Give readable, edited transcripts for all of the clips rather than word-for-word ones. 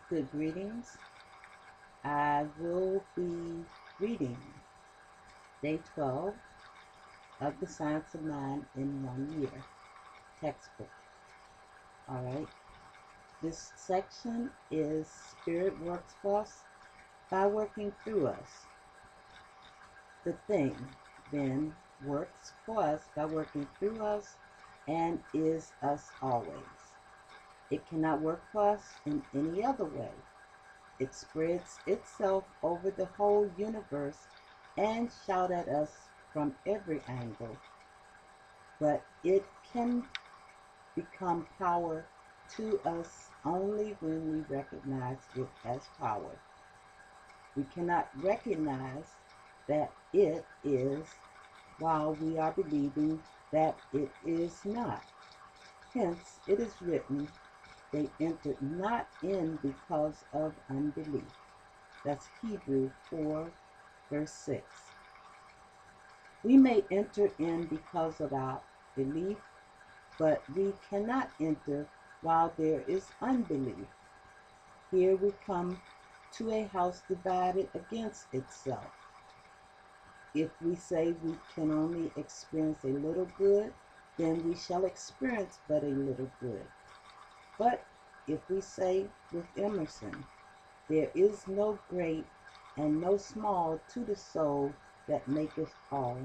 Good greetings. I will be reading day 12 of the Science of Mind in 1 year textbook. All right. This section is Spirit works for us by working through us. The thing then works for us by working through us and is us always. It cannot work for us in any other way. It spreads itself over the whole universe and shouts at us from every angle. But it can become power to us only when we recognize it as power. We cannot recognize that it is while we are believing that it is not. Hence, it is written, they entered not in because of unbelief. That's Hebrews 4, verse 6. We may enter in because of our belief, but we cannot enter while there is unbelief. Here we come to a house divided against itself. If we say we can only experience a little good, then we shall experience but a little good. But if we say with Emerson, there is no great and no small to the soul that maketh all,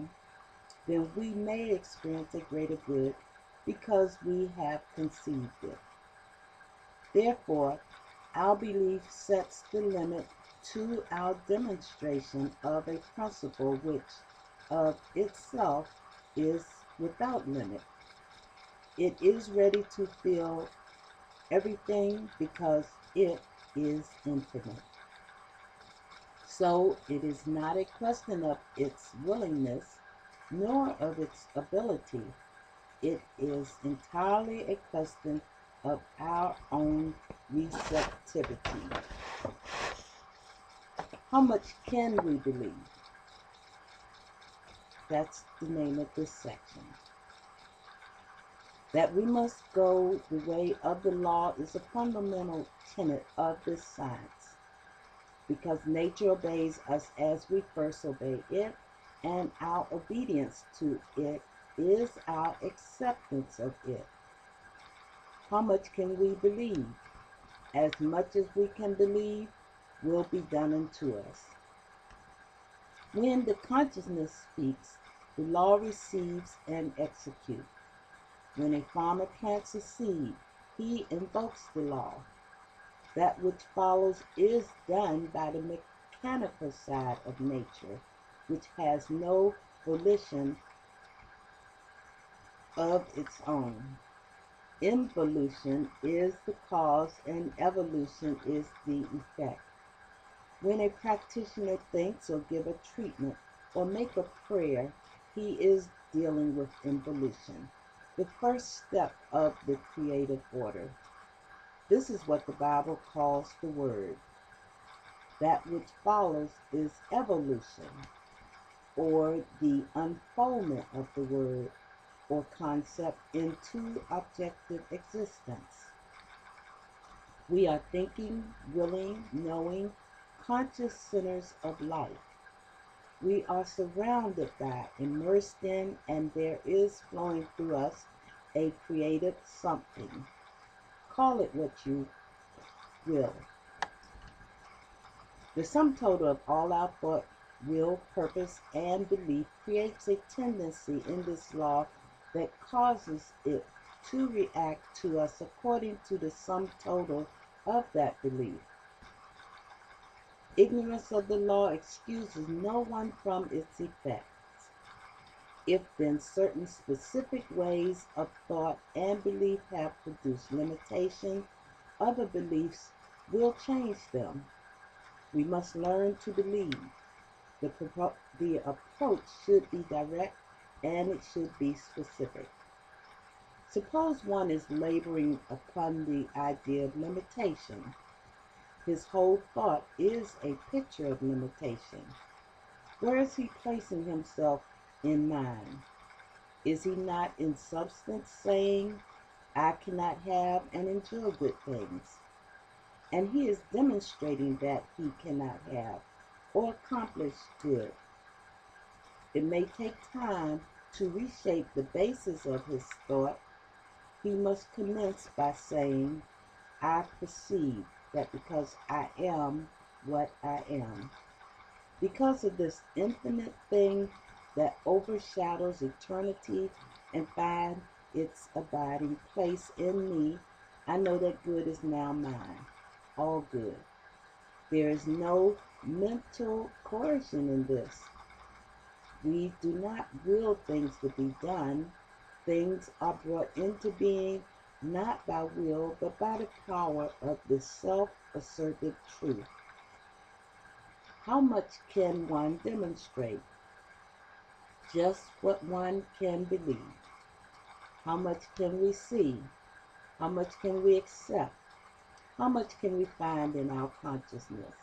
then we may experience a greater good because we have conceived it. Therefore, our belief sets the limit to our demonstration of a principle which of itself is without limit. It is ready to fill everything because it is infinite. So it is not a question of its willingness nor of its ability. It is entirely a question of our own receptivity. How much can we believe? That's the name of this section. That we must go the way of the law is a fundamental tenet of this science, because nature obeys us as we first obey it, and our obedience to it is our acceptance of it. How much can we believe? As much as we can believe will be done unto us. When the consciousness speaks, the law receives and executes. When a farmer plants a seed, he invokes the law. That which follows is done by the mechanical side of nature, which has no volition of its own. Involution is the cause and evolution is the effect. When a practitioner thinks or gives a treatment or makes a prayer, he is dealing with involution, the first step of the creative order. This is what the Bible calls the Word. That which follows is evolution, or the unfoldment of the Word or concept into objective existence. We are thinking, willing, knowing, conscious centers of life. We are surrounded by, immersed in, and there is flowing through us a creative something. Call it what you will. The sum total of all our thought, will, purpose, and belief creates a tendency in this law that causes it to react to us according to the sum total of that belief. Ignorance of the law excuses no one from its effects. If then certain specific ways of thought and belief have produced limitation, other beliefs will change them. We must learn to believe. The approach should be direct and it should be specific. Suppose one is laboring upon the idea of limitation. His whole thought is a picture of limitation. Where is he placing himself in mind? Is he not in substance saying, I cannot have and enjoy good things? and he is demonstrating that he cannot have or accomplish good. It may take time to reshape the basis of his thought. He must commence by saying, I perceive that because I am what I am, because of this infinite thing that overshadows eternity and finds its abiding place in me, I know that good is now mine, all good. There is no mental coercion in this. We do not will things to be done. Things are brought into being not by will, but by the power of the self-assertive truth. How much can one demonstrate? Just what one can believe. How much can we see? How much can we accept? How much can we find in our consciousness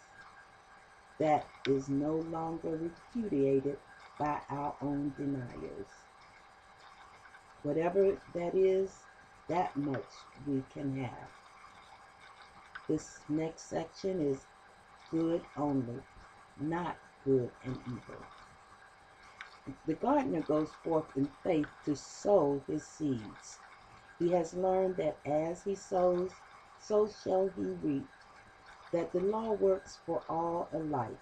that is no longer repudiated by our own deniers? Whatever that is, that much we can have. This next section is good only, not good and evil. The gardener goes forth in faith to sow his seeds. He has learned that as he sows, so shall he reap, that the law works for all alike.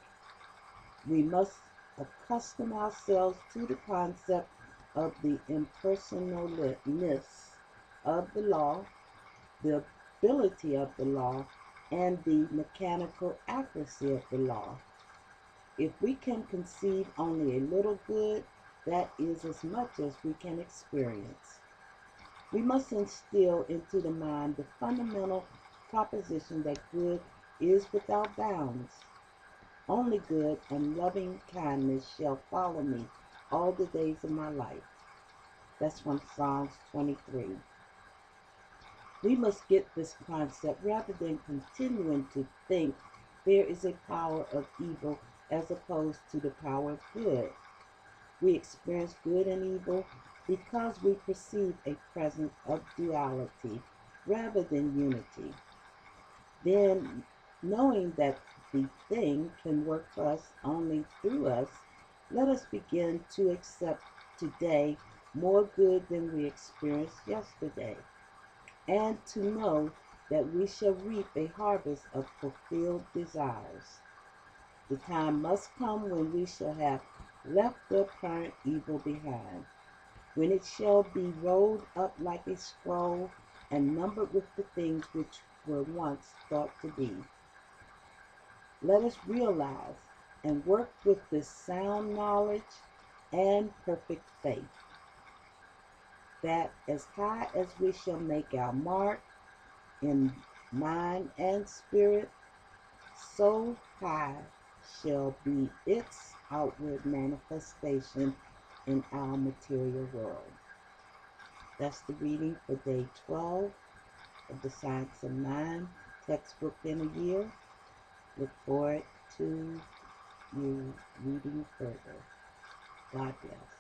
We must accustom ourselves to the concept of the impersonalness of the law, the ability of the law, and the mechanical accuracy of the law. If we can conceive only a little good, that is as much as we can experience. We must instill into the mind the fundamental proposition that good is without bounds. Only good and loving kindness shall follow me all the days of my life. That's from Psalms 23. We must get this concept rather than continuing to think there is a power of evil as opposed to the power of good. We experience good and evil because we perceive a presence of duality rather than unity. Then, knowing that the thing can work for us only through us, let us begin to accept today more good than we experienced yesterday, and to know that we shall reap a harvest of fulfilled desires. The time must come when we shall have left the apparent evil behind, when it shall be rolled up like a scroll and numbered with the things which were once thought to be. Let us realize and work with this sound knowledge and perfect faith, that as high as we shall make our mark in mind and spirit, so high shall be its outward manifestation in our material world. That's the reading for day 12 of the Science of Mind textbook in a year. Look forward to you reading further. God bless.